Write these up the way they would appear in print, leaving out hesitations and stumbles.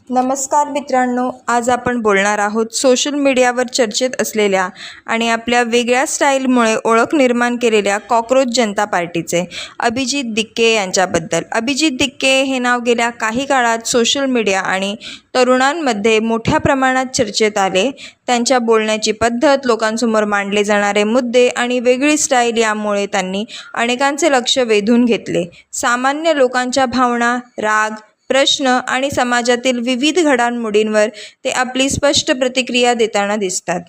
नमस्कार मित्रांनो, आज आपण बोलणार आहोत सोशल मीडियावर चर्चेत असलेल्या आणि आपल्या वेगळ्या स्टाईलमुळे ओळख निर्माण केलेल्या कॉकरोच जनता पार्टीचे अभिजित दिक्के यांच्याबद्दल. अभिजित दिक्के हे नाव गेल्या काही काळात सोशल मीडिया आणि तरुणांमध्ये मोठ्या प्रमाणात चर्चेत आले. त्यांच्या बोलण्याची पद्धत, लोकांसमोर मांडले जाणारे मुद्दे आणि वेगळी स्टाईल यामुळे त्यांनी अनेकांचे लक्ष वेधून घेतले. सामान्य लोकांच्या भावना, राग, प्रश्न आणि समाजातील विविध घडामोडींवर ते आपली स्पष्ट प्रतिक्रिया देताना दिसतात.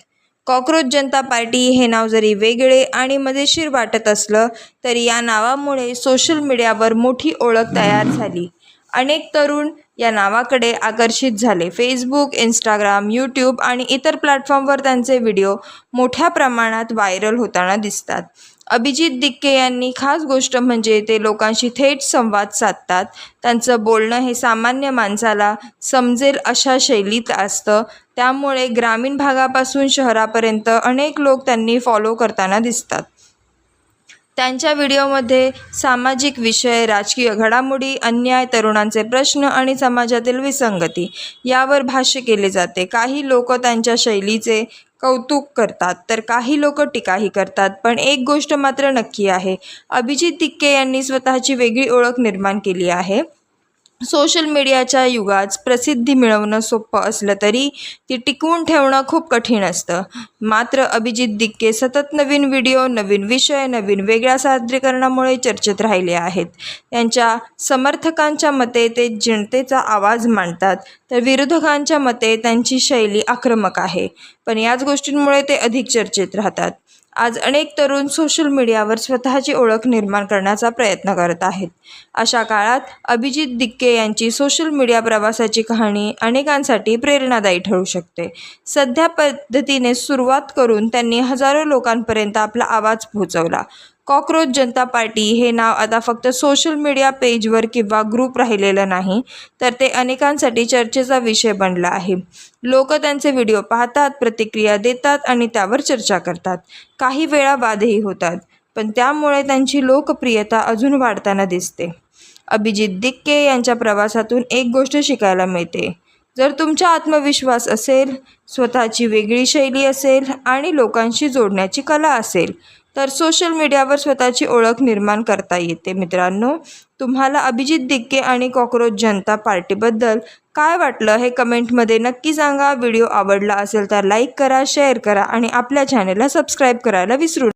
कॉकरोच जनता पार्टी हे नाव जरी वेगळे आणि मजेशीर वाटत असलं तरी या नावामुळे सोशल मीडियावर मोठी ओळख तयार झाली. अनेक तरुण या नावाकडे आकर्षित झाले. फेसबुक, इंस्टाग्राम, यूट्यूब आणि इतर प्लॅटफॉर्मवर त्यांचे व्हिडिओ मोठ्या प्रमाणात व्हायरल होताना दिसतात. अभिजित दिक्के यांनी खास गोष्ट म्हणजे ते लोकांशी थेट संवाद साधतात. त्यांचं बोलणं हे सामान्य माणसाला समजेल अशा शैलीत असतं. त्यामुळे ग्रामीण भागापासून शहरापर्यंत अनेक लोक त्यांनी फॉलो करताना दिसतात. त्यांच्या व्हिडिओमध्ये सामाजिक विषय, राजकीय घडामोडी, अन्याय, तरुणांचे प्रश्न आणि समाजातील विसंगती यावर भाष्य केले जाते. काही लोक त्यांच्या शैलीचे कौतुक करतात तर काही लोक टीकाही करतात. पण एक गोष्ट मात्र नक्की आहे, अभिजित दिक्के यांनी स्वतःची वेगळी ओळख निर्माण केली आहे. सोशल मीडियाच्या युगात प्रसिद्धी मिळवणं सोपं असलं तरी ती टिकवून ठेवणं खूप कठीण असतं. मात्र अभिजित दिक्के सतत नवीन व्हिडिओ, नवीन विषय, नवीन वेगळ्या सादरीकरणामुळे चर्चेत राहिले आहेत. त्यांच्या समर्थकांच्या मते ते जनतेचा आवाज मांडतात तर विरोधकांच्या मते त्यांची शैली आक्रमक आहे. पण याच गोष्टींमुळे ते अधिक चर्चेत राहतात. आज अनेक तरुण सोशल मीडियावर स्वतःची ओळख निर्माण करण्याचा प्रयत्न करत आहेत. अशा काळात अभिजित दिक्के यांची सोशल मीडिया प्रवासाची कहाणी अनेकांसाठी प्रेरणादायी ठरू शकते. सध्या पद्धतीने सुरुवात करून त्यांनी हजारो लोकांपर्यंत आपला आवाज पोहोचवला. कॉकरोच जनता पार्टी हे नाव आता फक्त सोशल मीडिया पेजवर किंवा ग्रुप राहिलेलं नाही, तर ते अनेकांसाठी चर्चेचा विषय बनला आहे. लोक त्यांचे व्हिडिओ पाहतात, प्रतिक्रिया देतात आणि त्यावर चर्चा करतात. काही वेळा वादही होतात, पण त्यामुळे त्यांची लोकप्रियता अजून वाढताना दिसते. अभिजित दिक्के यांच्या प्रवासातून एक गोष्ट शिकायला मिळते. जर तुमचा आत्मविश्वास असेल, स्वतःची वेगळी शैली असेल आणि लोकांशी जोडण्याची कला असेल तर सोशल मीडियावर स्वतःची ओळख निर्माण करता येते. मित्रांनो, तुम्हाला अभिजित दिक्के आणि कॉकरोच जनता पार्टीबद्दल काय वाटलं हे कमेंटमध्ये नक्की सांगा. व्हिडिओ आवडला असेल तर लाईक करा, शेअर करा आणि आपल्या चॅनेलला सबस्क्राईब करायला विसरू नका.